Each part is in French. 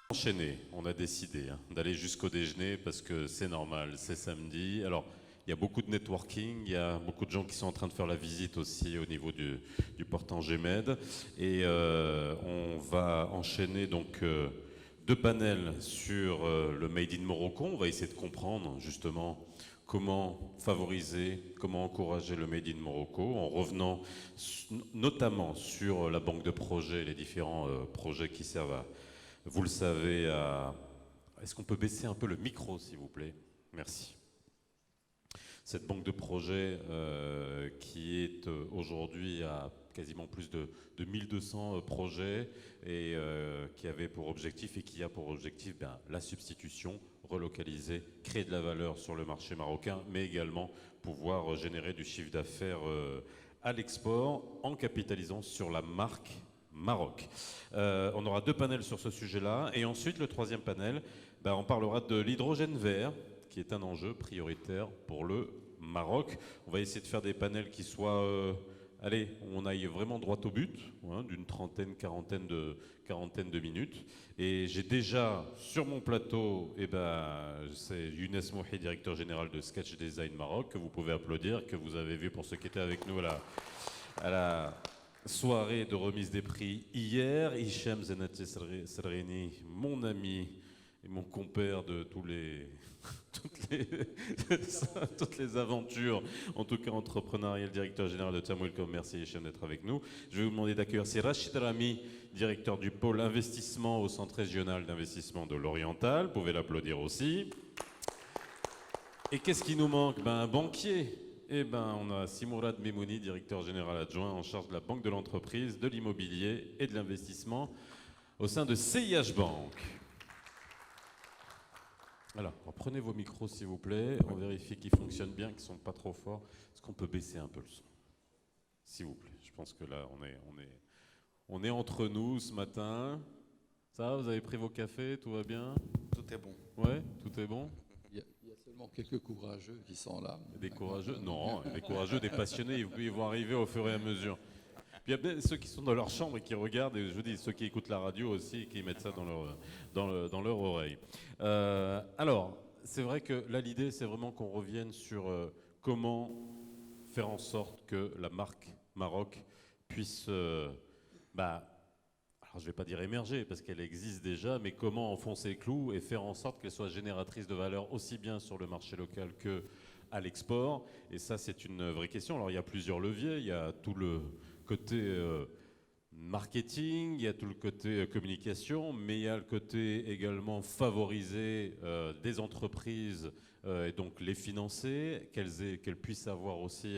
Enchaîner, on a décidé d'aller jusqu'au déjeuner parce que c'est normal, c'est samedi. Alors, il y a beaucoup de networking, il y a beaucoup de gens qui sont en train de faire la visite aussi au niveau du portant GMED. Et on va enchaîner donc deux panels sur le Made in Morocco. On va essayer de comprendre justement comment favoriser, comment encourager le Made in Morocco en revenant notamment sur la banque de projets, les différents projets qui servent à, vous le savez, est-ce qu'on peut baisser un peu le micro, s'il vous plaît? Merci. Cette banque de projets qui est aujourd'hui à quasiment plus de 1200 projets et qui avait pour objectif et qui a pour objectif la substitution, relocaliser, créer de la valeur sur le marché marocain, mais également pouvoir générer du chiffre d'affaires à l'export en capitalisant sur la marque Maroc. On aura deux panels sur ce sujet-là. Et ensuite, le troisième panel, on parlera de l'hydrogène vert, qui est un enjeu prioritaire pour le Maroc. On va essayer de faire des panels qui soient, allez, on aille vraiment droit au but, d'une trentaine, quarantaine de minutes. Et j'ai déjà sur mon plateau, c'est Younes Mouhi, directeur général de Sketch Design Maroc, que vous pouvez applaudir, que vous avez vu pour ceux qui étaient avec nous à la soirée de remise des prix hier. Hicham Zenati Serrini, mon ami et mon compère de toutes les aventures, en tout cas entrepreneuriales, directeur général de Tamwilcom. Merci Hicham d'être avec nous. Je vais vous demander d'accueillir c'est Rachid Rami, directeur du pôle investissement au Centre régional d'investissement de l'Oriental. Vous pouvez l'applaudir aussi. Et qu'est-ce qui nous manque? Un banquier. On a Simourad Memouni, directeur général adjoint en charge de la banque de l'entreprise, de l'immobilier et de l'investissement au sein de CIH Bank. Alors, prenez vos micros s'il vous plaît, on vérifie qu'ils fonctionnent bien, qu'ils ne sont pas trop forts. Est-ce qu'on peut baisser un peu le son? S'il vous plaît, je pense que là, on est entre nous ce matin. Ça va, vous avez pris vos cafés, tout va bien? Tout est bon. Ouais, tout est bon? Il y a seulement quelques courageux qui sont là. Des courageux? Non, des courageux, des passionnés, ils vont arriver au fur et à mesure. Puis il y a ceux qui sont dans leur chambre et qui regardent, et je vous dis, ceux qui écoutent la radio aussi, et qui mettent ça dans leur oreille. Alors, c'est vrai que là, l'idée, c'est vraiment qu'on revienne sur comment faire en sorte que la marque Maroc puisse, alors je ne vais pas dire émerger, parce qu'elle existe déjà, mais comment enfoncer le clou et faire en sorte qu'elle soit génératrice de valeur aussi bien sur le marché local que à l'export. Et ça, c'est une vraie question. Alors, il y a plusieurs leviers. Il y a tout le côté marketing, il y a tout le côté communication, mais il y a le côté également favoriser des entreprises et donc les financer, qu'elles puissent avoir aussi,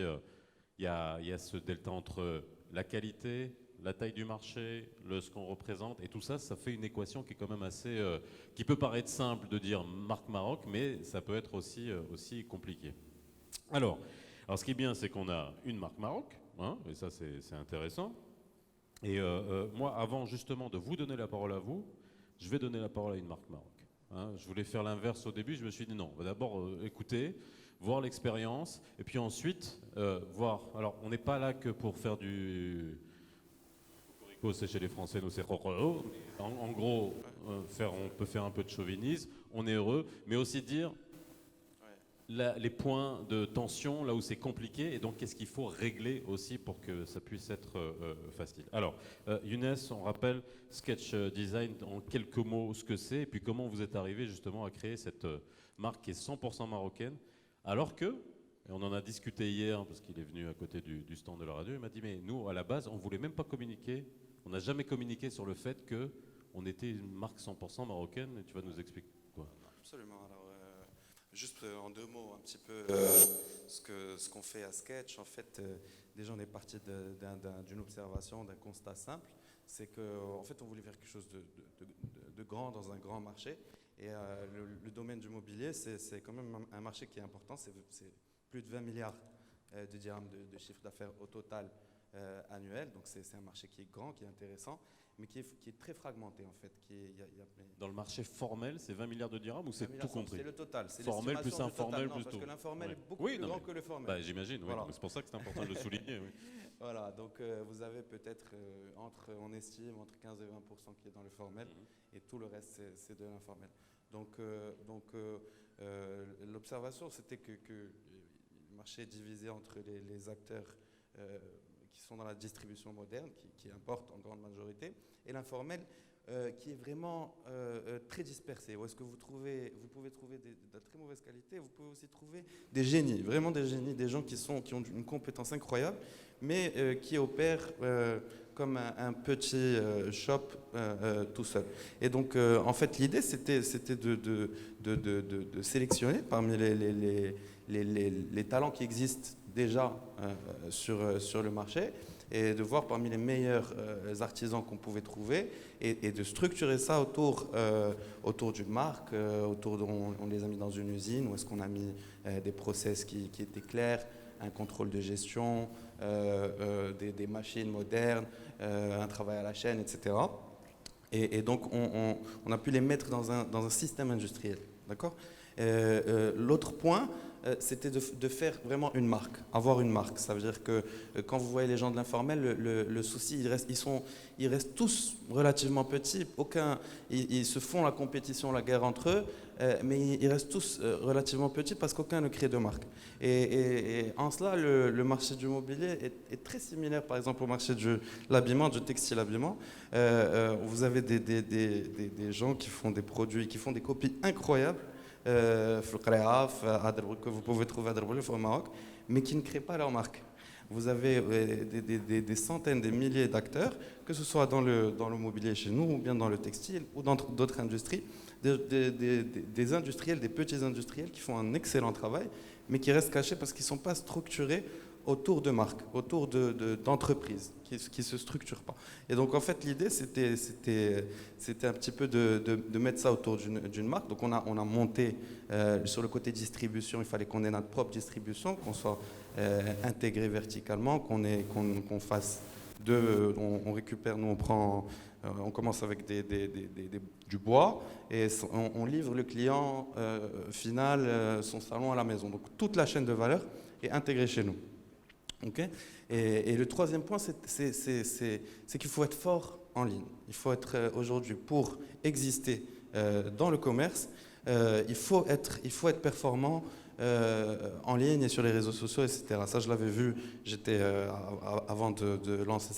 il y a ce delta entre la qualité, la taille du marché, ce qu'on représente, et tout ça, ça fait une équation qui est quand même assez, qui peut paraître simple de dire marque Maroc, mais ça peut être aussi compliqué. Alors, ce qui est bien, c'est qu'on a une marque Maroc, et ça c'est intéressant. Et moi, avant justement de vous donner la parole à vous, je vais donner la parole à une marque Maroc. Je voulais faire l'inverse au début, je me suis dit non, on va d'abord écouter, voir l'expérience, et puis ensuite voir. Alors, on n'est pas là que pour faire du... C'est chez les Français, nous c'est en gros, on peut faire un peu de chauvinisme, on est heureux, mais aussi dire les points de tension, là où c'est compliqué, et donc qu'est-ce qu'il faut régler aussi pour que ça puisse être facile. Alors, Younes, on rappelle Sketch Design en quelques mots ce que c'est, et puis comment vous êtes arrivé justement à créer cette marque qui est 100% marocaine, alors que, et on en a discuté hier, parce qu'il est venu à côté du stand de la radio, il m'a dit, mais nous, à la base, on ne voulait même pas communiquer, on n'a jamais communiqué sur le fait qu'on était une marque 100% marocaine, et tu vas nous expliquer quoi? Absolument. Alors, juste en deux mots, un petit peu ce qu'on fait à Sketch. En fait, déjà, on est parti d'une observation, d'un constat simple. C'est qu'en fait, on voulait faire quelque chose de grand dans un grand marché. Et le domaine du mobilier, c'est quand même un marché qui est important. C'est plus de 20 milliards de dirhams de chiffre d'affaires au total annuel. Donc c'est un marché qui est grand, qui est intéressant, mais qui est très fragmenté en fait. Dans le marché formel, c'est 20 milliards de dirhams ou c'est tout compris? C'est le total. C'est formel plus l'estimation du total. informel Non, plus parce tout. que l'informel Ouais. est beaucoup Oui, plus non, grand mais- que le formel. Bah, j'imagine, oui. Voilà. Donc c'est pour ça que c'est important de le souligner. Oui. Voilà, donc vous avez peut-être on estime entre 15 et 20% qui est dans le formel, et tout le reste c'est de l'informel. Donc l'observation c'était que le marché est divisé entre les acteurs qui sont dans la distribution moderne, qui importent en grande majorité, et l'informel qui est vraiment très dispersé. Où est-ce que vous pouvez trouver de très mauvaise qualité, vous pouvez aussi trouver des génies, vraiment des génies, des gens qui ont une compétence incroyable, mais qui opèrent comme un petit shop tout seul. Et donc, en fait, l'idée, c'était de sélectionner parmi les talents qui existent déjà sur le marché, et de voir parmi les meilleurs artisans qu'on pouvait trouver, et de structurer ça autour d'une marque, on les a mis dans une usine, où est-ce qu'on a mis des process qui étaient clairs, un contrôle de gestion, des machines modernes, un travail à la chaîne, etc. Et donc on a pu les mettre dans un système industriel. D'accord ? L'autre point, c'était de faire vraiment une marque, avoir une marque. Ça veut dire que quand vous voyez les gens de l'informel, le souci, ils restent tous relativement petits. Ils se font la compétition, la guerre entre eux, mais ils restent tous relativement petits parce qu'aucun ne crée de marque. Et en cela, le marché du mobilier est très similaire, par exemple, au marché de l'habillement, du textile habillement. Vous avez des gens qui font des produits, qui font des copies incroyables, que vous pouvez trouver à Darboulef au Maroc, mais qui ne créent pas leur marque. Vous avez des centaines, des milliers d'acteurs, que ce soit dans le mobilier chez nous, ou bien dans le textile, ou dans d'autres industries, des industriels, des petits industriels qui font un excellent travail, mais qui restent cachés parce qu'ils ne sont pas structurés autour de marques, autour d'entreprises, qui ne se structurent pas. Et donc en fait l'idée c'était un petit peu de mettre ça autour d'une marque. Donc on a monté sur le côté distribution, il fallait qu'on ait notre propre distribution, qu'on soit intégré verticalement, qu'on fasse on récupère, nous on commence avec du bois, et on livre le client final son salon à la maison. Donc toute la chaîne de valeur est intégrée chez nous. Okay. Et le troisième point, c'est qu'il faut être fort en ligne. Il faut être aujourd'hui, pour exister dans le commerce, il faut être performant en ligne et sur les réseaux sociaux, etc. Ça, je l'avais vu. Avant de lancer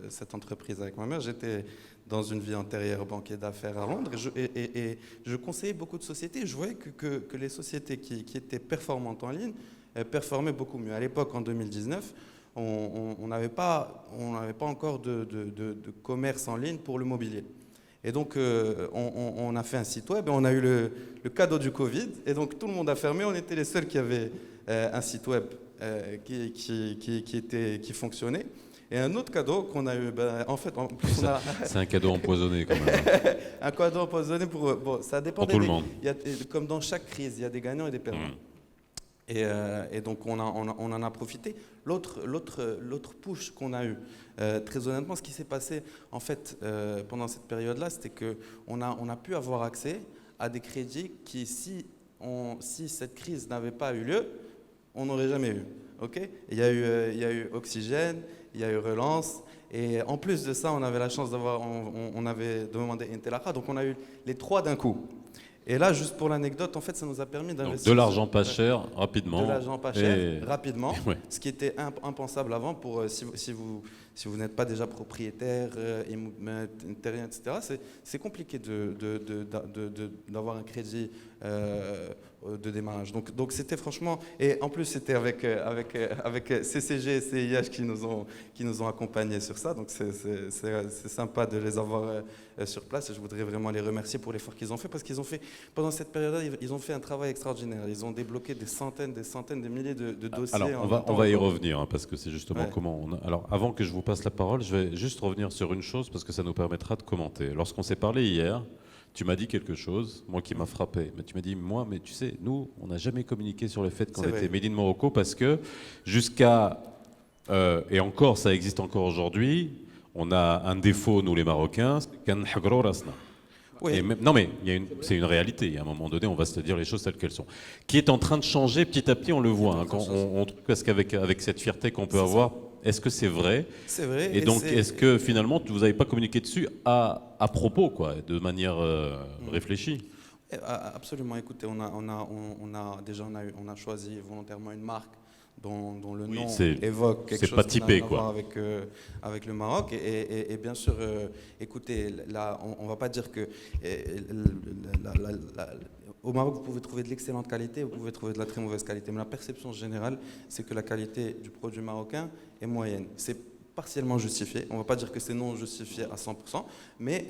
cette entreprise avec ma mère, j'étais dans une vie antérieure banquier d'affaires à Londres, et je conseillais beaucoup de sociétés. Je voyais que les sociétés qui étaient performantes en ligne performait beaucoup mieux. À l'époque, en 2019, on n'avait pas encore de commerce en ligne pour le mobilier. Et donc, on a fait un site web, et on a eu le cadeau du Covid, et donc tout le monde a fermé. On était les seuls qui avaient un site web qui fonctionnait. Et un autre cadeau qu'on a eu, c'est un cadeau empoisonné quand même. Un cadeau empoisonné ça dépend pour tout le monde. Comme dans chaque crise, il y a des gagnants et des perdants. Et donc on en a profité. L'autre push qu'on a eu, très honnêtement, ce qui s'est passé en fait pendant cette période-là, c'était qu'on a pu avoir accès à des crédits qui, si cette crise n'avait pas eu lieu, on n'aurait jamais eu. Okay, il y a eu Oxygène, il y a eu Relance, et en plus de ça, on avait la chance on avait demandé Intelaka, donc on a eu les trois d'un coup. Et là, juste pour l'anecdote, en fait, ça nous a permis d'investir. De l'argent pas cher, rapidement. De l'argent pas cher, rapidement. Ouais. Ce qui était impensable avant, si vous n'êtes pas déjà propriétaire, terrien, etc. C'est compliqué d'avoir un crédit de démarrage. Donc c'était franchement, et en plus c'était avec CCG et CIH qui nous ont accompagnés sur ça. Donc c'est sympa de les avoir sur place, et je voudrais vraiment les remercier pour l'effort qu'ils ont fait, parce qu'ils ont fait, pendant cette période-là, ils ont fait un travail extraordinaire. Ils ont débloqué des centaines, des milliers de dossiers. Alors on va y revenir, parce que c'est justement comment on a... Alors avant que je vous passe la parole, je vais juste revenir sur une chose, parce que ça nous permettra de commenter. Lorsqu'on s'est parlé hier, tu m'as dit quelque chose, moi qui m'a frappé. Mais tu m'as dit, mais tu sais, nous, on n'a jamais communiqué sur le fait qu'on était Made in Morocco, parce que jusqu'à Et encore, ça existe encore aujourd'hui. On a un défaut, nous les Marocains, c'est qu'un hagro rasna. Oui, Non mais c'est une réalité. Il y a un moment donné, on va se dire les choses telles qu'elles sont. Qui est en train de changer petit à petit, on le voit. Hein, quand on trouve avec cette fierté qu'on peut avoir, est-ce que c'est vrai? c'est vrai. Et donc, est-ce que finalement, vous n'avez pas communiqué dessus à propos, quoi, de manière réfléchie? Absolument. Écoutez, on a choisi volontairement une marque dont le Oui, nom c'est évoque quelque c'est chose pas qui n'a typé, rien à quoi. voir avec le Maroc. Et bien sûr, écoutez, là, on ne va pas dire que au Maroc, vous pouvez trouver de l'excellente qualité, vous pouvez trouver de la très mauvaise qualité. Mais la perception générale, c'est que la qualité du produit marocain est moyenne. C'est partiellement justifié. On ne va pas dire que c'est non justifié à 100%, mais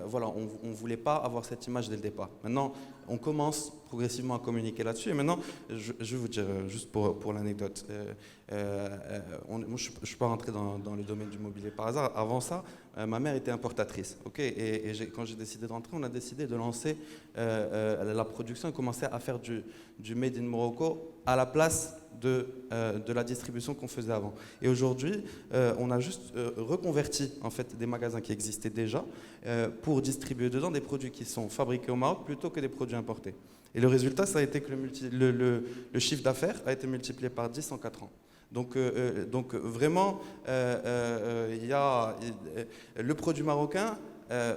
voilà, on ne voulait pas avoir cette image dès le départ. Maintenant, on commence progressivement à communiquer là-dessus. Et maintenant, je vais vous dire, juste pour l'anecdote, moi, je ne suis pas rentré dans le domaine du mobilier par hasard. Avant ça, ma mère était importatrice. Okay, quand j'ai décidé de rentrer, on a décidé de lancer la production et commencer à faire du Made in Morocco à la place de la distribution qu'on faisait avant. Et aujourd'hui, on a juste reconverti en fait des magasins qui existaient déjà pour distribuer dedans des produits qui sont fabriqués au Maroc plutôt que des produits importés. Et le résultat, ça a été que le chiffre d'affaires a été multiplié par 10 en 4 ans. Donc vraiment, il y a le produit marocain.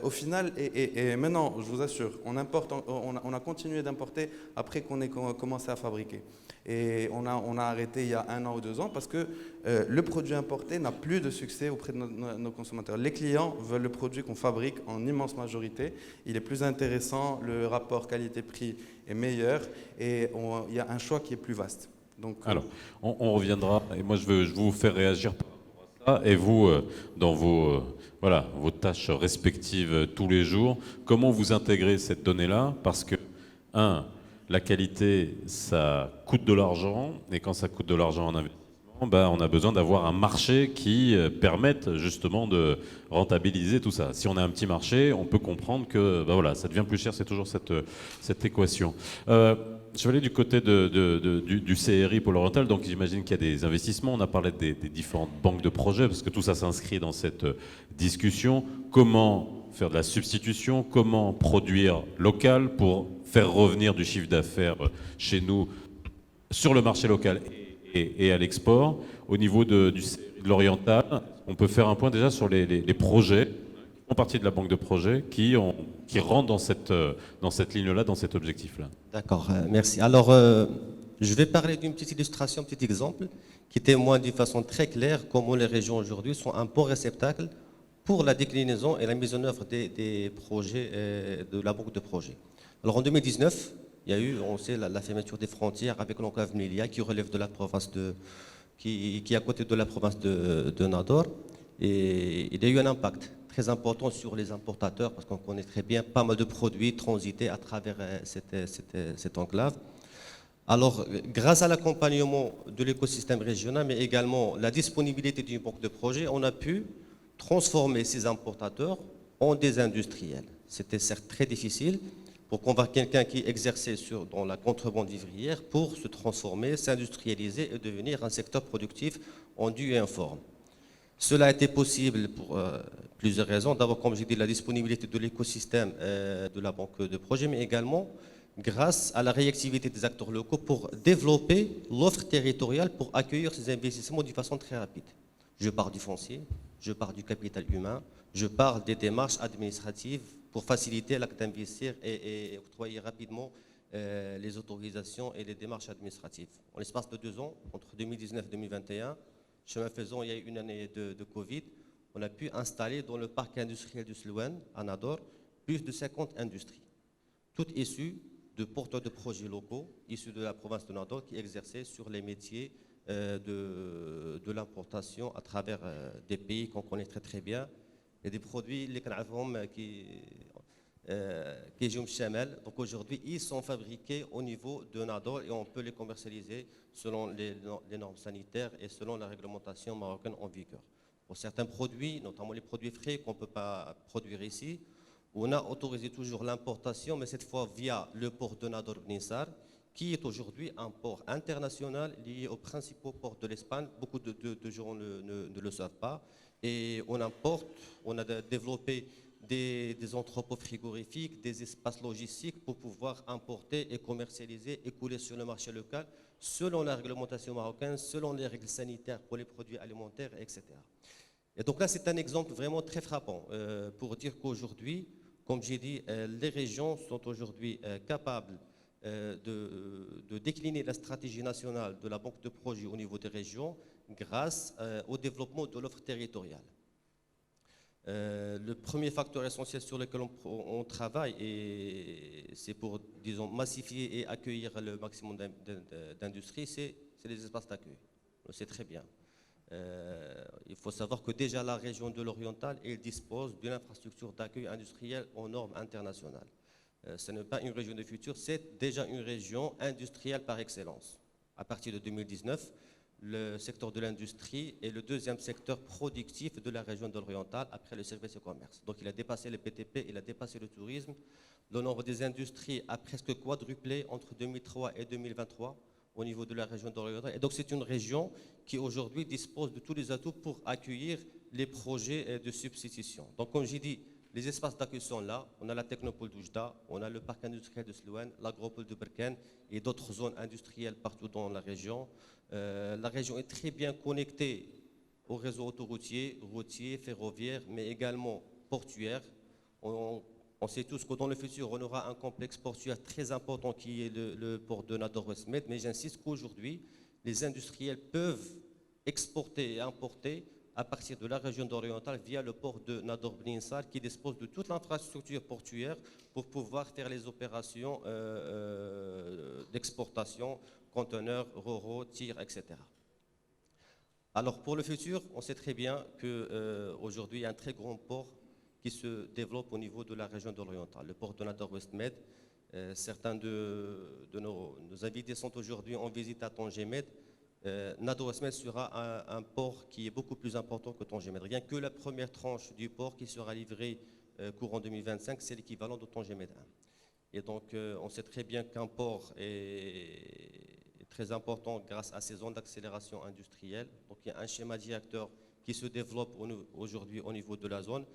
Au final, et maintenant, je vous assure, on a continué d'importer après qu'on ait commencé à fabriquer. Et on a arrêté il y a 1 an ou 2 ans parce que le produit importé n'a plus de succès auprès de nos consommateurs. Les clients veulent le produit qu'on fabrique en immense majorité. Il est plus intéressant, le rapport qualité-prix est meilleur et il y a un choix qui est plus vaste. Donc, Alors, on reviendra. Et moi, je veux vous faire réagir par rapport à ça. Et vous, dans vos tâches respectives tous les jours, comment vous intégrez cette donnée-là? Parce que, la qualité, ça coûte de l'argent. Et quand ça coûte de l'argent en investissement, on a besoin d'avoir un marché qui permette justement de rentabiliser tout ça. Si on a un petit marché, on peut comprendre que ça devient plus cher. C'est toujours cette équation. Je vais aller du côté du CRI Pôle Oriental, donc j'imagine qu'il y a des investissements. On a parlé des différentes banques de projets, parce que tout ça s'inscrit dans cette discussion. Comment faire de la substitution? Comment produire local pour faire revenir du chiffre d'affaires chez nous sur le marché local et à l'export? Au niveau du CRI de l'Oriental, on peut faire un point déjà sur les projets qui font partie de la banque de projets qui rentrent dans cette ligne-là, dans cet objectif-là. D'accord, merci. Alors, je vais parler d'une petite illustration, un petit exemple qui témoigne d'une façon très claire comment les régions aujourd'hui sont un bon réceptacle pour la déclinaison et la mise en œuvre des projets de la banque de projets. Alors, en 2019, il y a eu, on sait, la fermeture des frontières avec l'enclave Melilla qui relève de la province qui est à côté de la province de Nador. Et il y a eu un impact très important sur les importateurs parce qu'on connaît très bien pas mal de produits transités à travers cette enclave. Alors, grâce à l'accompagnement de l'écosystème régional, mais également la disponibilité d'une banque de projets, on a pu transformer ces importateurs en des industriels. C'était certes très difficile pour convaincre quelqu'un qui exerçait dans la contrebande vivrière pour se transformer, s'industrialiser et devenir un secteur productif en due et en forme. Cela a été possible pour plusieurs raisons. D'abord, comme j'ai dit, la disponibilité de l'écosystème de la banque de projet, mais également grâce à la réactivité des acteurs locaux pour développer l'offre territoriale pour accueillir ces investissements d'une façon très rapide. Je parle du foncier, je parle du capital humain, je parle des démarches administratives pour faciliter l'acte d'investir et octroyer rapidement les autorisations et les démarches administratives. En l'espace de 2 ans, entre 2019 et 2021, chemin faisant, il y a eu une année de Covid, on a pu installer dans le parc industriel du Slouane, à Nador, plus de 50 industries, toutes issues de porteurs de projets locaux, issus de la province de Nador, qui exerçaient sur les métiers de l'importation à travers des pays qu'on connaît très très bien, et des produits qui jouent Chamel. Donc aujourd'hui, ils sont fabriqués au niveau de Nador et on peut les commercialiser selon les normes sanitaires et selon la réglementation marocaine en vigueur. Pour certains produits, notamment les produits frais qu'on ne peut pas produire ici, on a autorisé toujours l'importation, mais cette fois via le port de Nador Bnissar, qui est aujourd'hui un port international lié aux principaux ports de l'Espagne. Beaucoup de gens ne le savent pas. Et on importe, on a développé des entrepôts frigorifiques, des espaces logistiques pour pouvoir importer et commercialiser et couler sur le marché local selon la réglementation marocaine, selon les règles sanitaires pour les produits alimentaires, etc. Et donc là, c'est un exemple vraiment très frappant pour dire qu'aujourd'hui, comme j'ai dit, les régions sont aujourd'hui capables de décliner la stratégie nationale de la banque de projets au niveau des régions grâce au développement de l'offre territoriale. Le premier facteur essentiel sur lequel on travaille, c'est pour, disons, massifier et accueillir le maximum d'industries, c'est les espaces d'accueil. On le sait très bien. Il faut savoir que déjà la région de l'Oriental, elle dispose d'une infrastructure d'accueil industriel aux normes internationales. Ce n'est pas une région de futur, c'est déjà une région industrielle par excellence. À partir de 2019, le secteur de l'industrie est le deuxième secteur productif de la région de l'Oriental après le service et commerce. Donc il a dépassé le BTP, il a dépassé le tourisme. Le nombre des industries a presque quadruplé entre 2003 et 2023 au niveau de la région de l'Oriental. Et donc c'est une région qui aujourd'hui dispose de tous les atouts pour accueillir les projets de substitution. Donc comme j'ai dit, les espaces d'accueil sont là. On a la technopole d'Oujda, on a le parc industriel de Slouane, l'agropole de Berkane et d'autres zones industrielles partout dans la région. La région est très bien connectée au réseau autoroutier, routier, ferroviaire, mais également portuaire. On sait tous que dans le futur, on aura un complexe portuaire très important qui est le port de Nador-Ouest-Med, mais j'insiste qu'aujourd'hui, les industriels peuvent exporter et importer à partir de la région d'Oriental via le port de Nador-Bninsar qui dispose de toute l'infrastructure portuaire pour pouvoir faire les opérations d'exportation, conteneurs, ro-ro, tirs, etc. Alors pour le futur, on sait très bien qu'aujourd'hui, il y a un très grand port qui se développe au niveau de la région de l'Oriental, le port de Nador-Ouest-Med. Certains de nos invités sont aujourd'hui en visite à Tanger-Med. Nador-Ouest-Med sera un port qui est beaucoup plus important que Tanger-Med. Rien que la première tranche du port qui sera livrée courant 2025, c'est l'équivalent de Tanger-Med 1. Et donc, on sait très bien qu'un port est très important grâce à ces zones d'accélération industrielle. Donc, il y a un schéma directeur qui se développe aujourd'hui au niveau de la zone.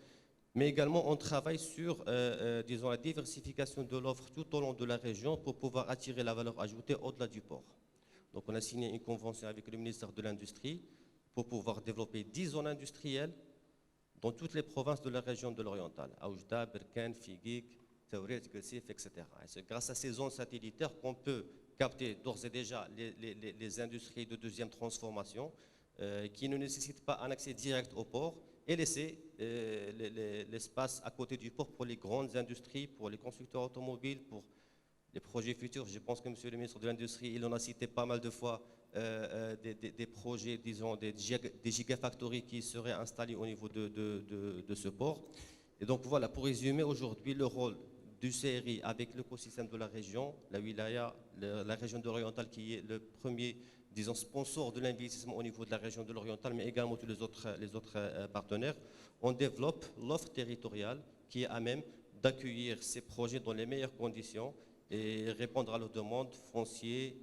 Mais également, on travaille sur, disons, la diversification de l'offre tout au long de la région pour pouvoir attirer la valeur ajoutée au-delà du port. Donc, on a signé une convention avec le ministère de l'Industrie pour pouvoir développer 10 zones industrielles dans toutes les provinces de la région de l'Oriental, Aoujda, Berkane, Figuig, Taouret, Gelsif, etc. Et c'est grâce à ces zones satellitaires qu'on peut capter d'ores et déjà les industries de deuxième transformation qui ne nécessitent pas un accès direct au port et laisser l'espace à côté du port pour les grandes industries, pour les constructeurs automobiles, pour les projets futurs. Je pense que M. le ministre de l'Industrie, il en a cité pas mal de fois des projets, disons, des gigafactories qui seraient installées au niveau de ce port. Et donc voilà, pour résumer aujourd'hui le rôle du CRI avec l'écosystème de la région, la wilaya, la région de l'Oriental qui est le premier, disons, sponsor de l'investissement au niveau de la région de l'Oriental, mais également tous les autres partenaires. On développe l'offre territoriale qui est à même d'accueillir ces projets dans les meilleures conditions et répondre à leurs demandes foncier,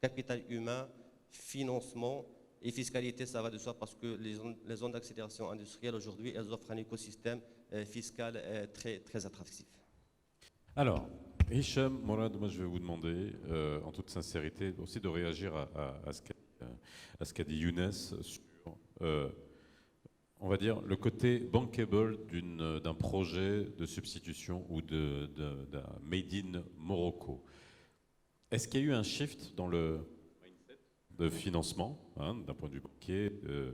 capital humain, financement et fiscalité, ça va de soi parce que les zones d'accélération industrielle aujourd'hui, elles offrent un écosystème fiscal très, très attractif. Alors, Hicham, Morad, moi je vais vous demander, en toute sincérité, aussi de réagir à ce qu'a dit Younes sur, on va dire, le côté bankable d'un projet de substitution ou d'un Made in Morocco. Est-ce qu'il y a eu un shift dans le mindset de financement, hein, d'un point de vue banquier,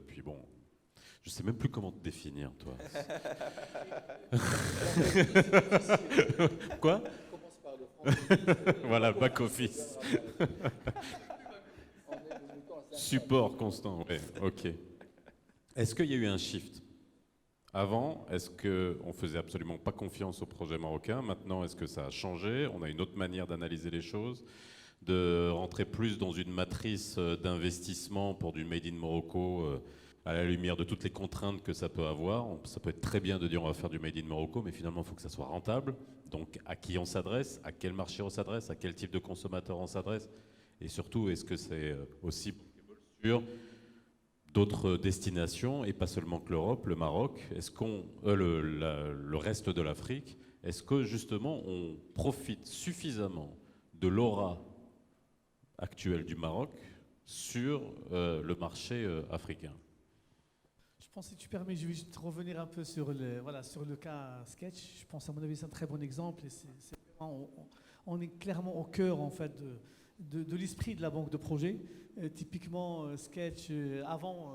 puis bon, je ne sais même plus comment te définir, toi. Quoi? Voilà, back-office. Support constant, oui, ok. Est-ce qu'il y a eu un shift? Avant, est-ce qu'on faisait absolument pas confiance au projet marocain? Maintenant, est-ce que ça a changé? On a une autre manière d'analyser les choses, de rentrer plus dans une matrice d'investissement pour du Made in Morocco à la lumière de toutes les contraintes que ça peut avoir, ça peut être très bien de dire on va faire du Made in Morocco, mais finalement il faut que ça soit rentable. Donc à qui on s'adresse, à quel marché on s'adresse, à quel type de consommateur on s'adresse, et surtout est-ce que c'est aussi sur d'autres destinations et pas seulement que l'Europe, le Maroc, est-ce qu'on le reste de l'Afrique, est-ce que justement on profite suffisamment de l'aura actuelle du Maroc sur le marché africain? Je pense, si tu permets, je vais juste revenir un peu sur sur le cas Sketch. Je pense, à mon avis, c'est un très bon exemple. Et on est clairement au cœur, en fait, de l'esprit de la banque de projet. Typiquement, Sketch, avant,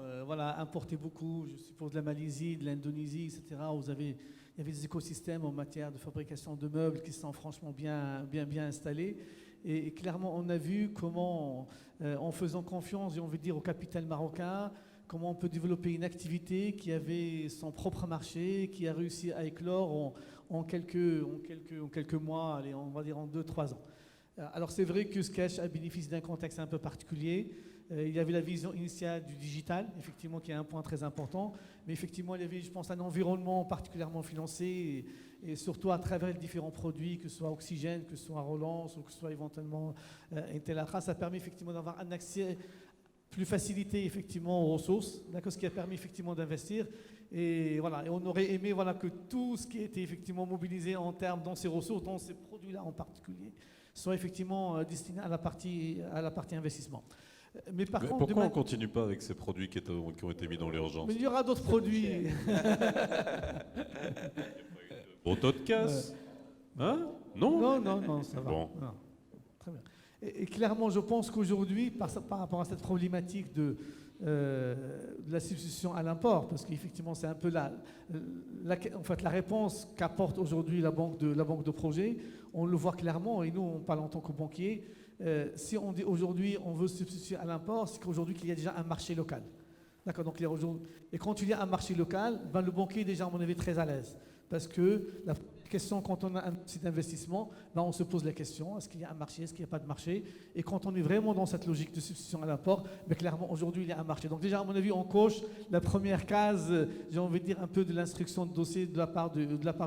importait beaucoup, je suppose, de la Malaisie, de l'Indonésie, etc. Il y avait des écosystèmes en matière de fabrication de meubles qui sont franchement bien installés. Et clairement, on a vu comment, en faisant confiance, j'ai envie de dire, au capital marocain, comment on peut développer une activité qui avait son propre marché, qui a réussi à éclore en quelques mois, allez, on va dire en 2-3 ans. Alors c'est vrai que Sketch a bénéficié d'un contexte un peu particulier. Il y avait la vision initiale du digital, effectivement, qui est un point très important. Mais effectivement, il y avait, je pense, un environnement particulièrement financé et surtout à travers les différents produits, que ce soit Oxygène, que ce soit Relance ou que ce soit éventuellement Intelatra, ça permet effectivement d'avoir un accès plus facilité effectivement aux ressources, ce qui a permis effectivement d'investir. Et voilà, et on aurait aimé que tout ce qui était effectivement mobilisé en termes dans ces ressources, dans ces produits-là en particulier, soit effectivement destiné à la partie investissement. Mais contre, pourquoi on ne continue pas avec ces produits qui ont été mis dans l'urgence? Mais il y aura d'autres produits. Gros taux de casse? Hein? Non? Non, ça va. Bon. Non. Très bien. Et clairement, je pense qu'aujourd'hui, par rapport à cette problématique de la substitution à l'import, parce qu'effectivement, c'est un peu la réponse qu'apporte aujourd'hui la banque de projet, on le voit clairement, et nous, on parle en tant que banquier, si on dit aujourd'hui on veut substituer à l'import, c'est qu'aujourd'hui qu'il y a déjà un marché local. D'accord, donc et quand il y a un marché local, le banquier est déjà, à mon avis, très à l'aise. Parce que la question, quand on a un site d'investissement, on se pose la question, est-ce qu'il y a un marché, est-ce qu'il n'y a pas de marché? Et quand on est vraiment dans cette logique de substitution à l'import, clairement, aujourd'hui, il y a un marché. Donc déjà, à mon avis, on coche la première case, j'ai envie de dire, un peu de l'instruction de dossier de la part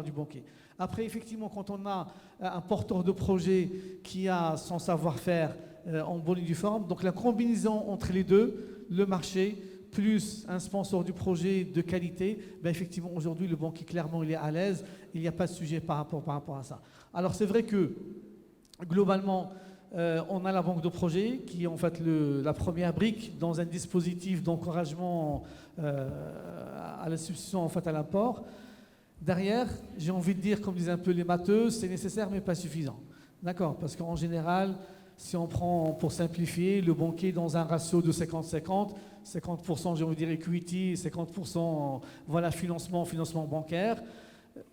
du banquier. Après, effectivement, quand on a un porteur de projet qui a son savoir-faire en bonne et due forme, donc la combinaison entre les deux, le marché, plus un sponsor du projet de qualité, effectivement, aujourd'hui, le banquier, clairement, il est à l'aise. Il n'y a pas de sujet par rapport à ça. Alors, c'est vrai que, globalement, on a la banque de projet qui est en fait la première brique dans un dispositif d'encouragement à la substitution en fait, à l'apport. Derrière, j'ai envie de dire, comme disent un peu les matheux, c'est nécessaire mais pas suffisant. D'accord? Parce qu'en général, si on prend, pour simplifier, le banquier dans un ratio de 50-50, 50% j'ai envie de dire equity, 50% financement bancaire.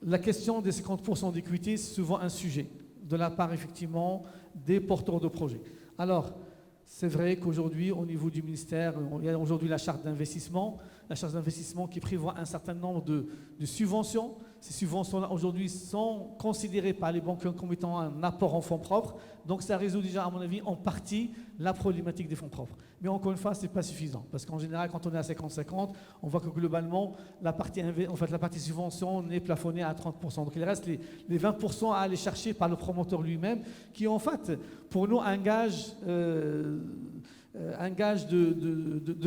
La question des 50% d'equity, c'est souvent un sujet de la part effectivement des porteurs de projets. Alors, c'est vrai qu'aujourd'hui, au niveau du ministère, il y a aujourd'hui la charte d'investissement qui prévoit un certain nombre de subventions. Ces subventions-là, aujourd'hui, sont considérées par les banques comme étant un apport en fonds propres. Donc, ça résout déjà, à mon avis, en partie la problématique des fonds propres. Mais encore une fois, ce n'est pas suffisant. Parce qu'en général, quand on est à 50-50, on voit que globalement, la partie subvention n'est plafonnée à 30%. Donc, il reste les 20% à aller chercher par le promoteur lui-même, qui est en fait, pour nous, un gage de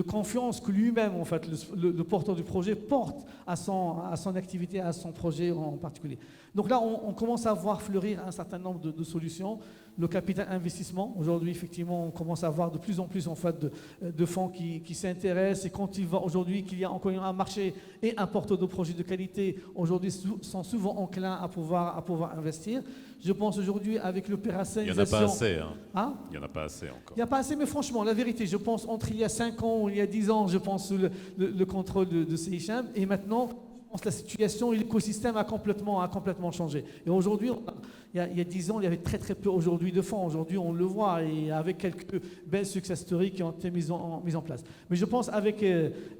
confiance que lui-même, en fait, le porteur du projet porte à son activité, à son projet en particulier. Donc là, on commence à voir fleurir un certain nombre de solutions. Le capital investissement, aujourd'hui, effectivement, on commence à voir de plus en plus en fait, de fonds qui s'intéressent. Et quand il va aujourd'hui qu'il y a encore un marché et un porteur de projets de qualité, aujourd'hui, sont souvent enclins à pouvoir investir. Je pense aujourd'hui, avec l'opérationnalisation... Il n'y en a pas assez. Hein? Il n'y en a pas assez encore. Il n'y a pas assez, mais franchement, la vérité, je pense, entre il y a 5 ans ou il y a 10 ans, je pense, sous le contrôle de CIHM, et maintenant... Je pense que la situation et l'écosystème a complètement changé. Et aujourd'hui, il y a 10 ans, il y avait très peu aujourd'hui de fonds. Aujourd'hui, on le voit, et avec quelques belles success stories qui ont été mises en place. Mais je pense avec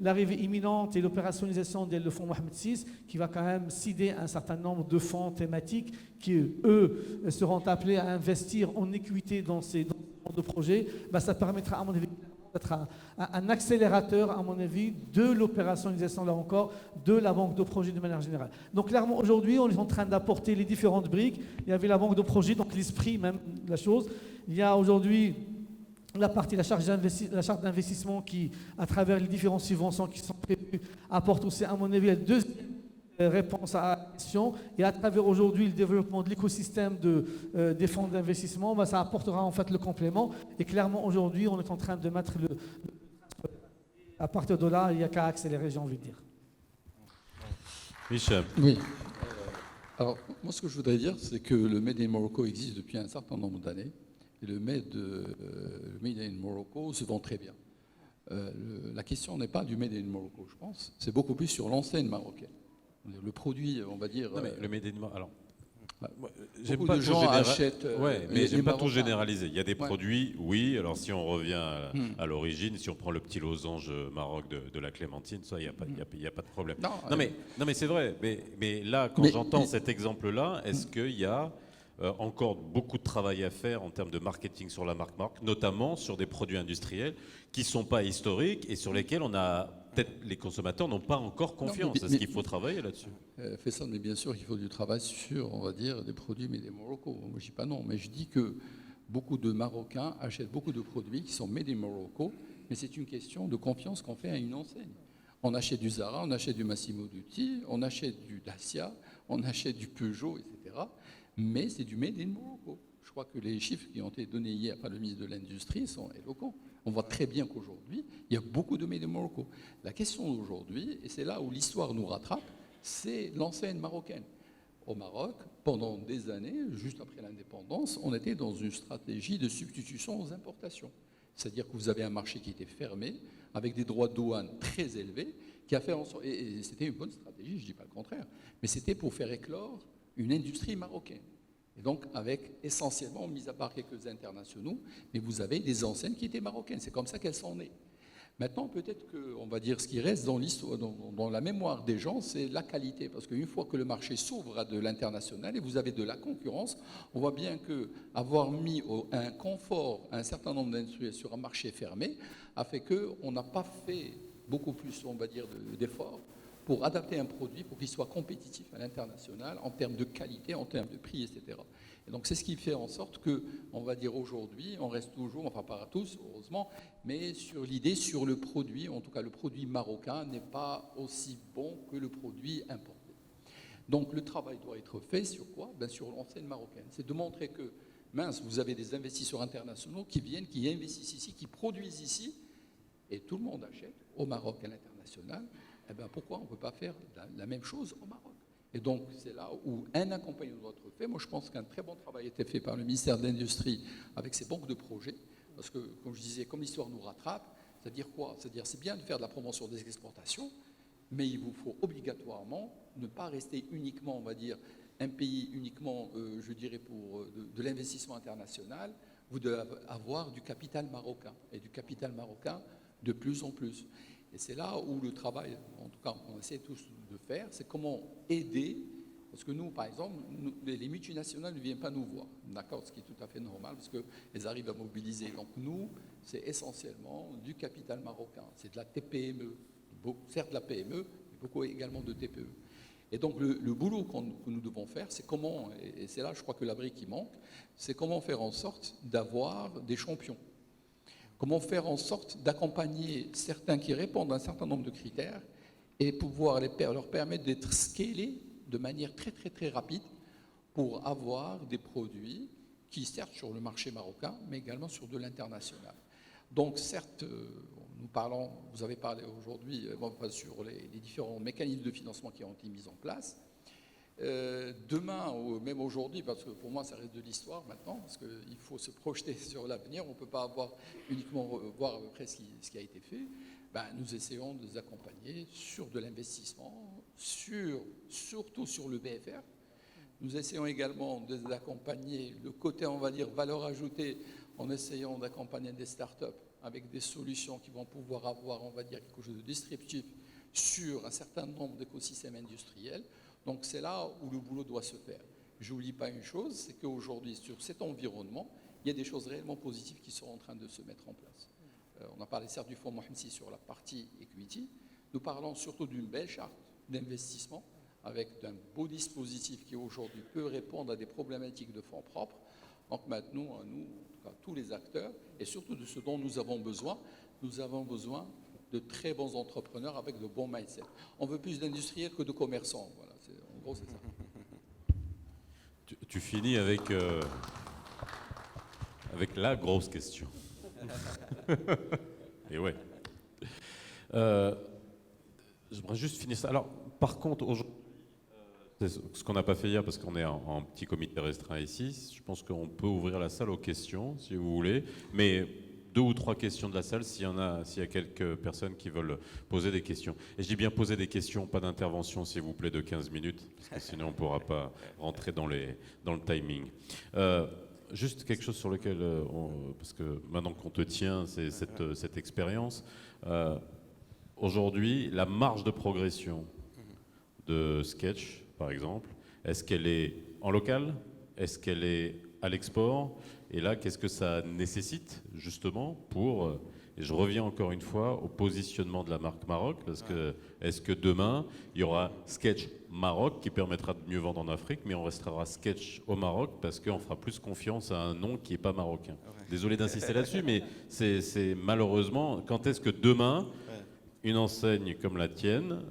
l'arrivée imminente et l'opérationnalisation le fonds Mohamed VI, qui va quand même céder un certain nombre de fonds thématiques qui, eux, seront appelés à investir en équité dans ces de projets, ça permettra, à mon avis, être un accélérateur, à mon avis, de l'opérationnalisation, là encore, de la banque de projet de manière générale. Donc clairement, aujourd'hui, on est en train d'apporter les différentes briques. Il y avait la banque de projet, donc l'esprit même de la chose. Il y a aujourd'hui la partie, la charte d'investissement qui, à travers les différentes subventions qui sont prévues, apporte aussi, à mon avis, la deuxième réponse à la question. Et à travers aujourd'hui le développement de l'écosystème des fonds d'investissement, ben, ça apportera en fait le complément. Et clairement, aujourd'hui, on est en train de mettre à partir de là, il n'y a qu'à accélérer, j'ai envie de dire. Michel. Oui. Alors, moi, ce que je voudrais dire, c'est que le Made in Morocco existe depuis un certain nombre d'années. Et le Made in Morocco se vend très bien. La question n'est pas du Made in Morocco, je pense. C'est beaucoup plus sur l'enseigne marocaine. Le produit, on va dire. Non, mais le Made in alors. Beaucoup de gens achètent. Mais j'aime pas tout Marocains. généraliser. Il y a des produits, oui. Alors si on revient à l'origine, si on prend le petit losange Maroc de la clémentine, ça, il n'y a pas de problème. Non, mais c'est vrai. Mais là, quand j'entends cet exemple-là, est-ce qu'il y a encore beaucoup de travail à faire en termes de marketing sur la marque Maroc, notamment sur des produits industriels qui ne sont pas historiques et sur lesquels peut-être les consommateurs n'ont pas encore confiance. Est-ce qu'il faut travailler là-dessus? Faisal, mais bien sûr qu'il faut du travail sur, on va dire, des produits made in Morocco. Moi, je ne dis pas non, mais je dis que beaucoup de Marocains achètent beaucoup de produits qui sont made in Morocco, mais c'est une question de confiance qu'on fait à une enseigne. On achète du Zara, on achète du Massimo Dutti, on achète du Dacia, on achète du Peugeot, etc. Mais c'est du made in Morocco. Je crois que les chiffres qui ont été donnés hier par le ministre de l'Industrie sont éloquents. On voit très bien qu'aujourd'hui, il y a beaucoup de made in Morocco. La question d'aujourd'hui, et c'est là où l'histoire nous rattrape, c'est l'enseigne marocaine. Au Maroc, pendant des années, juste après l'indépendance, on était dans une stratégie de substitution aux importations. C'est-à-dire que vous avez un marché qui était fermé, avec des droits de douane très élevés, qui a fait en sorte, et c'était une bonne stratégie, je ne dis pas le contraire, mais c'était pour faire éclore une industrie marocaine. Et donc, avec essentiellement, mis à part quelques internationaux, mais vous avez des enseignes qui étaient marocaines. C'est comme ça qu'elles sont nées. Maintenant, peut-être qu'on va dire ce qui reste dans l'histoire, dans la mémoire des gens, c'est la qualité. Parce qu'une fois que le marché s'ouvre à de l'international et vous avez de la concurrence, on voit bien qu'avoir mis un confort à un certain nombre d'industriels sur un marché fermé a fait qu'on n'a pas fait beaucoup plus, on va dire, d'efforts pour adapter un produit pour qu'il soit compétitif à l'international en termes de qualité, en termes de prix, etc. Et donc c'est ce qui fait en sorte que, on va dire aujourd'hui, on reste toujours, enfin pas tous, heureusement, mais sur l'idée, sur le produit, en tout cas le produit marocain n'est pas aussi bon que le produit importé. Donc le travail doit être fait sur quoi? Ben, sur l'enseigne marocaine. C'est de montrer que, mince, vous avez des investisseurs internationaux qui viennent, qui investissent ici, qui produisent ici, et tout le monde achète au Maroc à l'international. Eh bien, pourquoi on ne peut pas faire la même chose au Maroc? Et donc, c'est là où un accompagnement doit être fait. Moi, je pense qu'un très bon travail a été fait par le ministère de l'Industrie avec ses banques de projets. Parce que, comme je disais, comme l'histoire nous rattrape, c'est-à-dire quoi? C'est-à-dire c'est bien de faire de la promotion des exportations, mais il vous faut obligatoirement ne pas rester uniquement, on va dire, un pays uniquement, je dirais, pour de l'investissement international. Vous devez avoir du capital marocain, et du capital marocain de plus en plus. Et c'est là où le travail, en tout cas, on essaie tous de faire, c'est comment aider, parce que nous, par exemple, les multinationales ne viennent pas nous voir, d'accord, ce qui est tout à fait normal, parce qu'elles arrivent à mobiliser. Donc nous, c'est essentiellement du capital marocain, c'est de la TPME, certes de la PME, mais beaucoup également de TPE. Et donc le boulot que nous devons faire, c'est comment, et c'est là, je crois que la brique qui manque, c'est comment faire en sorte d'avoir des champions. Comment faire en sorte d'accompagner certains qui répondent à un certain nombre de critères et pouvoir leur permettre d'être scalés de manière très très très rapide pour avoir des produits qui certes sur le marché marocain mais également sur de l'international. Donc certes, vous avez parlé aujourd'hui sur les différents mécanismes de financement qui ont été mis en place. Demain, ou même aujourd'hui, parce que pour moi ça reste de l'histoire maintenant, parce qu'il faut se projeter sur l'avenir, on ne peut pas uniquement voir à peu près ce qui a été fait, nous essayons de les accompagner sur de l'investissement, surtout sur le BFR. Nous essayons également de les accompagner, le côté, on va dire, valeur ajoutée, en essayant d'accompagner des startups avec des solutions qui vont pouvoir avoir, on va dire, quelque chose de disruptif sur un certain nombre d'écosystèmes industriels. Donc c'est là où le boulot doit se faire. Je n'oublie pas une chose, c'est qu'aujourd'hui, sur cet environnement, il y a des choses réellement positives qui sont en train de se mettre en place. On a parlé certes du fonds Mohamsi sur la partie equity. Nous parlons surtout d'une belle charte d'investissement avec d'un beau dispositif qui aujourd'hui peut répondre à des problématiques de fonds propres. Donc maintenant, nous, en tout cas, tous les acteurs, et surtout de ce dont nous avons besoin de très bons entrepreneurs avec de bons mindsets. On veut plus d'industriels que de commerçants. Voilà, en gros, c'est ça. Tu finis avec la grosse question. Et ouais. J'aimerais juste finir ça. Alors, par contre, aujourd'hui, c'est ce qu'on n'a pas fait hier parce qu'on est en petit comité restreint ici. Je pense qu'on peut ouvrir la salle aux questions, si vous voulez. Mais 2 ou 3 questions de la salle, s'il y a quelques personnes qui veulent poser des questions. Et je dis bien poser des questions, pas d'intervention, s'il vous plaît, de 15 minutes, parce que sinon on ne pourra pas rentrer dans le timing. Juste quelque chose sur lequel, parce que maintenant qu'on te tient, c'est cette expérience. Aujourd'hui, la marge de progression de Sketch, par exemple, est-ce qu'elle est en local? Est-ce qu'elle est à l'export? Et là, qu'est-ce que ça nécessite, justement, pour... Et je reviens encore une fois au positionnement de la marque Maroc, parce que est-ce que demain, il y aura Sketch Maroc qui permettra de mieux vendre en Afrique, mais on restera Sketch au Maroc parce qu'on fera plus confiance à un nom qui n'est pas marocain. Désolé d'insister là-dessus, mais c'est malheureusement, quand est-ce que demain, une enseigne comme la tienne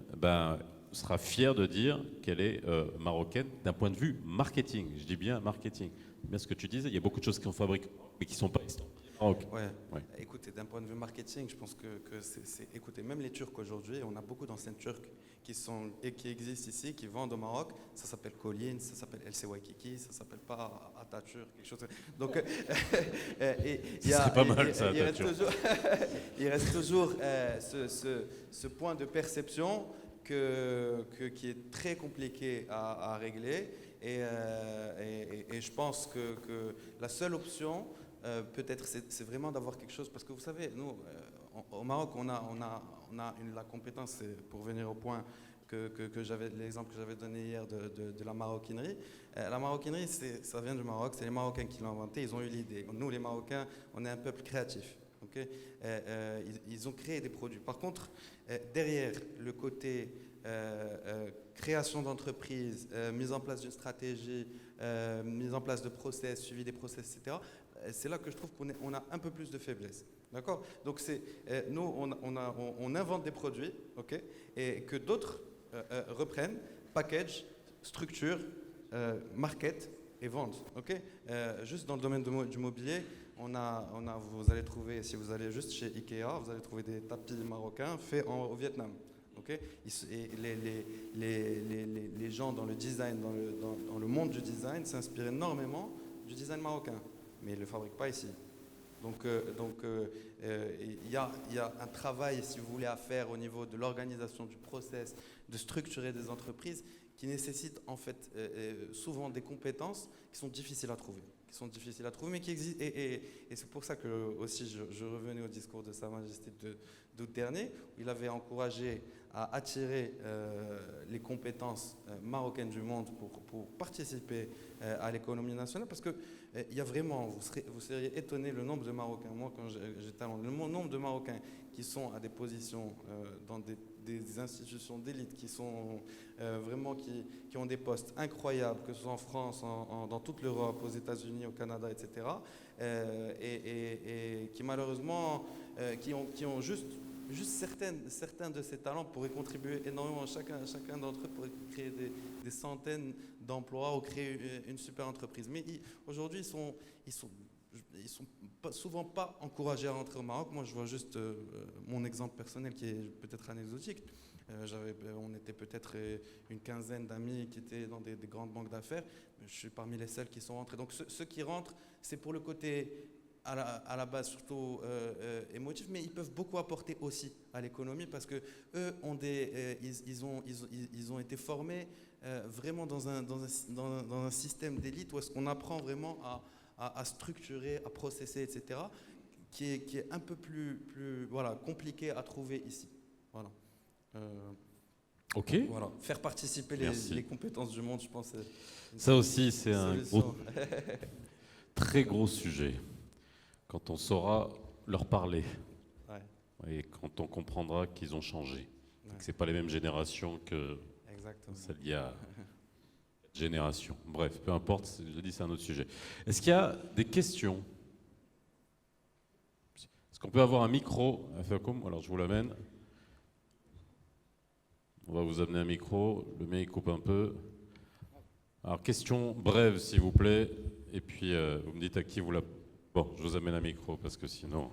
sera fière de dire qu'elle est marocaine d'un point de vue marketing? Je dis bien marketing. Bien ce que tu disais, il y a beaucoup de choses qu'on fabrique mais qui ne sont pas estampillées Maroc. Ouais. Écoutez, d'un point de vue marketing, je pense que écoutez, même les Turcs aujourd'hui, on a beaucoup d'anciennes Turques qui existent ici, qui vendent au Maroc. Ça s'appelle Colline, ça s'appelle LC Waikiki, ça s'appelle pas Atatürk, quelque chose. Donc, c'est pas mal ça, Atatürk. Il reste toujours ce point de perception qui est très compliqué à régler. Et je pense que la seule option, peut-être, c'est vraiment d'avoir quelque chose. Parce que vous savez, nous, au Maroc, on a la compétence, pour venir au point l'exemple que j'avais donné hier de la maroquinerie. La maroquinerie, ça vient du Maroc, c'est les Marocains qui l'ont inventé, ils ont eu l'idée. Nous, les Marocains, on est un peuple créatif. Okay, ils ont créé des produits. Par contre, derrière le côté création d'entreprise, mise en place d'une stratégie, mise en place de process, suivi des process, etc., c'est là que je trouve qu'on a un peu plus de faiblesse. D'accord? Donc, nous, on invente des produits, okay, et que d'autres reprennent, package, structure, market et vendent. Okay, juste dans le domaine du mobilier, vous allez trouver, si vous allez juste chez Ikea, vous allez trouver des tapis marocains faits au Vietnam. Okay, et les gens dans le design, dans le monde du design, s'inspirent énormément du design marocain, mais ils ne le fabriquent pas ici. Donc, il y a un travail, si vous voulez, à faire au niveau de l'organisation du process, de structurer des entreprises qui nécessitent en fait souvent des compétences qui sont difficiles à trouver. Mais qui existent. Et c'est pour ça que aussi je revenais au discours de Sa Majesté d'août dernier, où il avait encouragé à attirer les compétences marocaines du monde pour participer à l'économie nationale, parce que il y a vraiment, vous seriez étonné le nombre de Marocains, moi quand j'étais le nombre de Marocains qui sont à des positions dans des institutions d'élite, qui sont vraiment qui ont des postes incroyables, que ce soit en France, dans toute l'Europe, aux États-Unis, au Canada, etc. Et qui malheureusement qui ont juste certains de ces talents pourraient contribuer énormément. Chacun d'entre eux pourrait créer des centaines d'emplois ou créer une super entreprise. Mais aujourd'hui, ils sont souvent pas encouragés à rentrer au Maroc. Moi, je vois juste mon exemple personnel qui est peut-être anecdotique. On était peut-être une quinzaine d'amis qui étaient dans des grandes banques d'affaires. Je suis parmi les seuls qui sont rentrés. Donc ceux qui rentrent, c'est pour le côté à la base surtout émotif, mais ils peuvent beaucoup apporter aussi à l'économie parce que eux ils ont été formés vraiment dans un système d'élite où est-ce qu'on apprend vraiment à structurer, à processer, etc., qui est un peu plus compliqué à trouver ici. Voilà. Ok. Voilà. Faire participer les compétences du monde, je pense. Ça aussi, c'est un très gros sujet. Quand on saura leur parler. Et quand on comprendra qu'ils ont changé, Ouais. que ce n'est pas les mêmes générations que Exactement. celles d'il y a génération. Bref, peu importe, je dis c'est un autre sujet. Est-ce qu'il y a des questions? Est-ce qu'on peut avoir un micro? Alors je vous l'amène. On va vous amener un micro. Le mien il coupe un peu. Alors question brève s'il vous plaît. Et puis vous me dites à qui vous la... Bon, je vous amène un micro parce que sinon...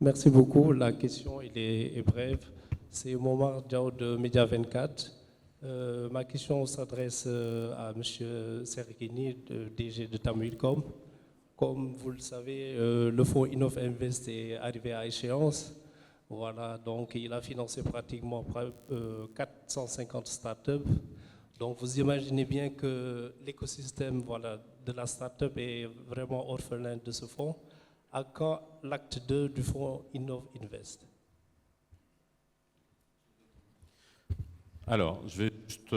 Merci beaucoup. La question est brève. C'est Momar Diao de Média 24. Ma question s'adresse à M. Serguini, DG de Tamuilcom. Comme vous le savez, le fonds Innov Invest est arrivé à échéance. Voilà, donc il a financé pratiquement 450 startups. Donc vous imaginez bien que l'écosystème de la startup est vraiment orphelin de ce fonds. À quand l'acte 2 du fonds Innov Invest? Alors, je vais juste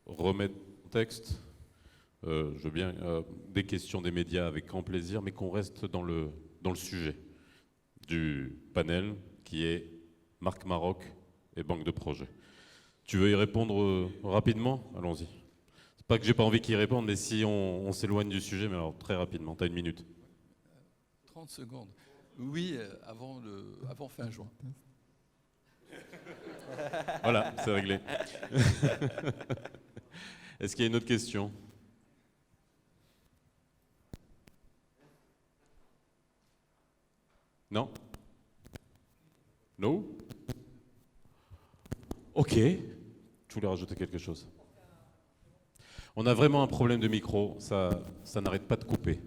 remettre le texte. Je veux bien des questions des médias avec grand plaisir, mais qu'on reste dans le sujet du panel qui est Marc Maroc et Banque de Projet. Tu veux y répondre rapidement? Allons-y. C'est pas que j'ai pas envie qu'il réponde, mais si on s'éloigne du sujet, mais alors très rapidement, tu as 1 minute. 30 secondes. Oui, avant fin juin. Voilà, c'est réglé. Est-ce qu'il y a une autre question? Non? Non? Ok. Je voulais rajouter quelque chose. On a vraiment un problème de micro, ça n'arrête pas de couper.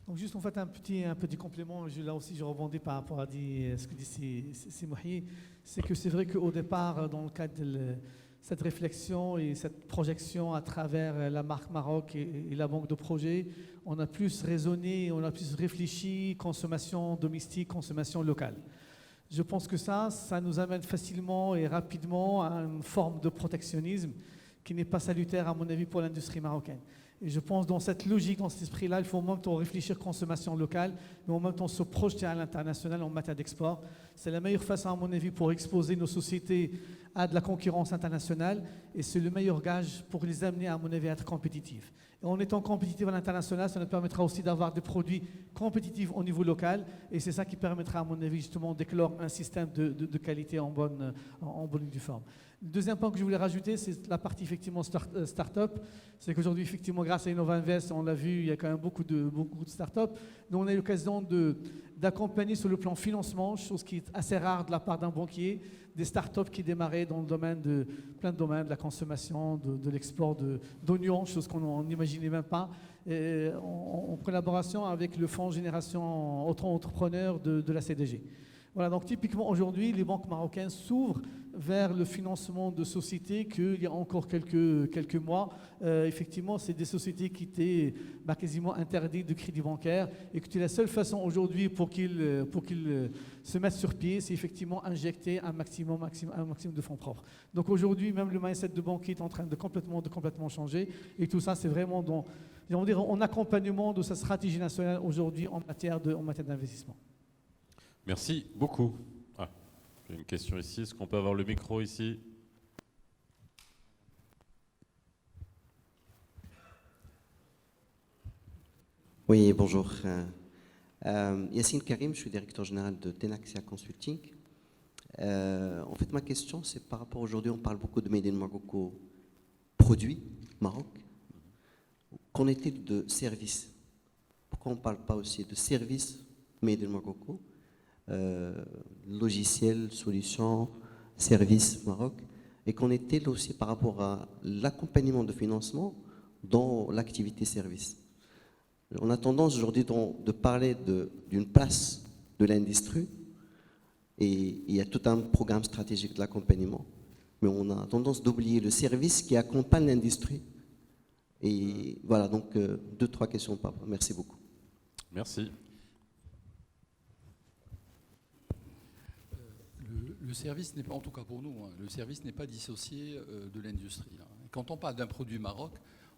Donc juste en fait un petit complément, là aussi je rebondis par rapport à ce que dit Simouhi, c'est que c'est vrai qu'au départ, dans le cadre de cette réflexion et cette projection à travers la marque Maroc et la banque de projet, on a plus raisonné, on a plus réfléchi, consommation domestique, consommation locale. Je pense que ça nous amène facilement et rapidement à une forme de protectionnisme qui n'est pas salutaire à mon avis pour l'industrie marocaine. Et je pense dans cette logique, dans cet esprit-là, il faut en même temps réfléchir consommation locale, mais en même temps se projeter à l'international en matière d'export. C'est la meilleure façon, à mon avis, pour exposer nos sociétés à de la concurrence internationale, et c'est le meilleur gage pour les amener, à mon avis, à être compétitifs. Et en étant compétitifs à l'international, ça nous permettra aussi d'avoir des produits compétitifs au niveau local, et c'est ça qui permettra, à mon avis, justement, d'éclore un système de qualité en bonne et due forme. Le deuxième point que je voulais rajouter, c'est la partie effectivement start-up. C'est qu'aujourd'hui, effectivement, grâce à Innova Invest, on l'a vu, il y a quand même beaucoup de start-up. Donc, on a eu l'occasion d'accompagner sur le plan financement, chose qui est assez rare de la part d'un banquier, des start-up qui démarraient dans le domaine plein de domaines, de la consommation, de l'export d'oignons, chose qu'on n'imaginait même pas, et en collaboration avec le fonds Génération Auto-Entrepreneur de la CDG. Voilà, donc typiquement aujourd'hui, les banques marocaines s'ouvrent vers le financement de sociétés qu'il y a encore quelques mois. Effectivement, c'est des sociétés qui étaient quasiment interdites de crédit bancaire et que la seule façon aujourd'hui pour qu'ils se mettent sur pied, c'est effectivement injecter un maximum de fonds propres. Donc aujourd'hui, même le mindset de banquier est en train de complètement changer et tout ça, c'est vraiment en accompagnement de sa stratégie nationale aujourd'hui en matière d'investissement. Merci beaucoup. J'ai une question ici. Est-ce qu'on peut avoir le micro ici? Oui, bonjour. Yassine Karim, je suis directeur général de Tenaxia Consulting. En fait, ma question, c'est par rapport aujourd'hui, on parle beaucoup de Made in Morocco produits, Maroc. Qu'en est-il de services? Pourquoi on ne parle pas aussi de services Made in Morocco? Logiciels, solutions, services Maroc. Et qu'en est-il aussi par rapport à l'accompagnement de financement dans l'activité service? On a tendance aujourd'hui de parler d'une place de l'industrie et il y a tout un programme stratégique de l'accompagnement, mais on a tendance d'oublier le service qui accompagne l'industrie. Et voilà, donc 2-3 questions par rapport. Merci beaucoup. Merci. Le service n'est pas, en tout cas pour nous, le service n'est pas dissocié de l'industrie. Quand on parle d'un produit Maroc,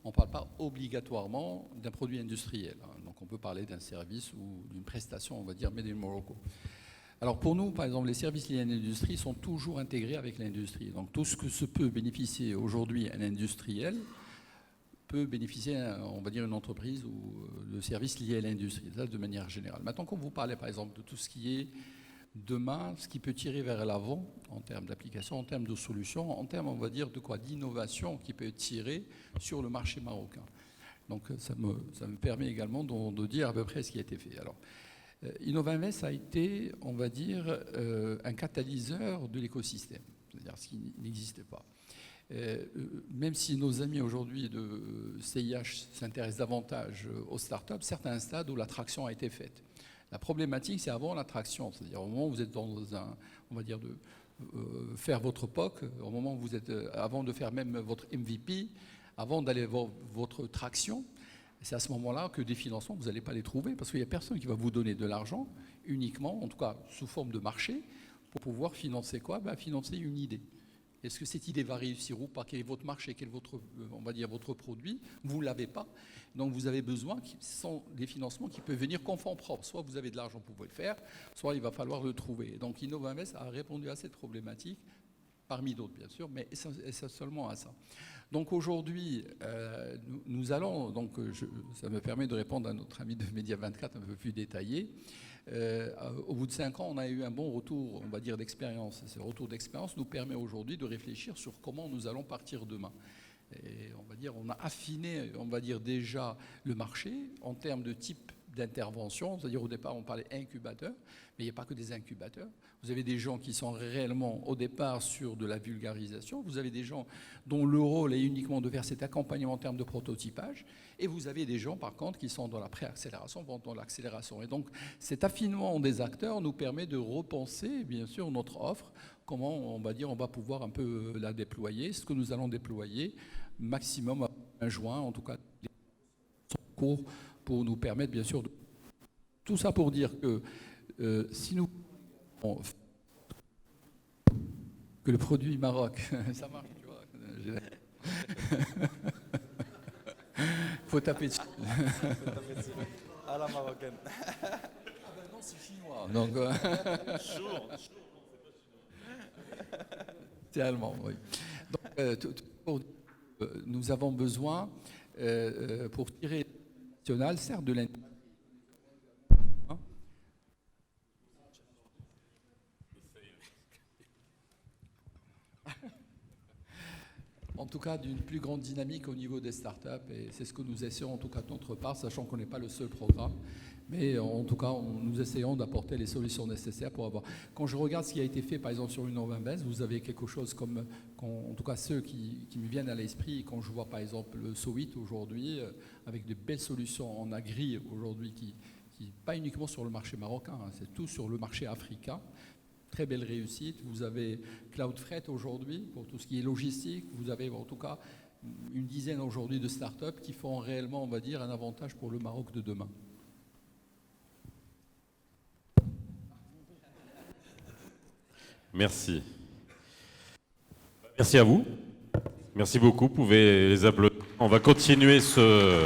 on ne parle pas obligatoirement d'un produit industriel. Donc on peut parler d'un service ou d'une prestation, on va dire, made in Morocco. Alors pour nous, par exemple, les services liés à l'industrie sont toujours intégrés avec l'industrie. Donc tout ce que se peut bénéficier aujourd'hui un industriel peut bénéficier, on va dire, une entreprise ou de services liés à l'industrie, ça de manière générale. Maintenant, quand vous parlez, par exemple, de tout ce qui est demain, ce qui peut tirer vers l'avant en termes d'application, en termes de solutions, en termes, on va dire, de quoi, d'innovation qui peut tirer sur le marché marocain. Donc ça me permet également de dire à peu près ce qui a été fait. Alors, Innovinvest a été, on va dire, un catalyseur de l'écosystème, c'est-à-dire ce qui n'existait pas. Même si nos amis aujourd'hui de CIH s'intéressent davantage aux startups, certains un stade où l'attraction a été faite. La problématique, c'est avant l'attraction, c'est-à-dire au moment où vous êtes dans un, on va dire, de faire votre POC, au moment où vous êtes, avant de faire même votre MVP, avant d'aller voir votre traction, c'est à ce moment-là que des financements, vous n'allez pas les trouver, parce qu'il n'y a personne qui va vous donner de l'argent, uniquement, en tout cas sous forme de marché, pour pouvoir financer quoi? Financer une idée. Est-ce que cette idée va réussir ou pas? Quel est votre marché? Quel est votre, on va dire, votre produit? Vous ne l'avez pas. Donc vous avez besoin, ce sont des financements qui peuvent venir comme fonds propres. Soit vous avez de l'argent pour le faire, soit il va falloir le trouver. Donc Innovinvest a répondu à cette problématique, parmi d'autres bien sûr, mais essentiellement à ça. Donc aujourd'hui, nous allons, donc ça me permet de répondre à notre ami de Média 24 un peu plus détaillé. Au bout de 5 ans, on a eu un bon retour, on va dire, d'expérience. Ce retour d'expérience nous permet aujourd'hui de réfléchir sur comment nous allons partir demain. Et on va dire, on a affiné, on va dire déjà le marché en termes de type d'intervention. C'est-à-dire au départ, on parlait incubateurs, mais il n'y a pas que des incubateurs. Vous avez des gens qui sont réellement au départ sur de la vulgarisation. Vous avez des gens dont le rôle est uniquement de faire cet accompagnement en termes de prototypage. Et vous avez des gens, par contre, qui sont dans la pré-accélération, dans l'accélération. Et donc, cet affinement des acteurs nous permet de repenser, bien sûr, notre offre. Comment, on va dire, on va pouvoir un peu la déployer. Ce que nous allons déployer, maximum à juin, en tout cas, en cours, pour nous permettre, bien sûr, tout ça pour dire que si nous que le produit Maroc, ça marche, tu vois. Faut taper dessus. À la marocaine. Ah ben non, c'est chinois. Donc, c'est allemand, oui. Donc, nous avons besoin, pour tirer national, certes de l'industrie. En tout cas, d'une plus grande dynamique au niveau des startups, et c'est ce que nous essayons en tout cas de notre part, sachant qu'on n'est pas le seul programme, mais en tout cas, nous essayons d'apporter les solutions nécessaires pour avoir. Quand je regarde ce qui a été fait, par exemple, sur Innovinvest, vous avez quelque chose comme, en tout cas ceux qui me viennent à l'esprit, quand je vois par exemple le SOIT aujourd'hui, avec de belles solutions en agri aujourd'hui, qui pas uniquement sur le marché marocain, hein, c'est tout sur le marché africain. Très belle réussite. Vous avez Cloudfreight aujourd'hui pour tout ce qui est logistique. Vous avez en tout cas une dizaine aujourd'hui de startups qui font réellement, on va dire, un avantage pour le Maroc de demain. Merci. Merci à vous. Merci beaucoup. Vous pouvez les applaudir. On va continuer ce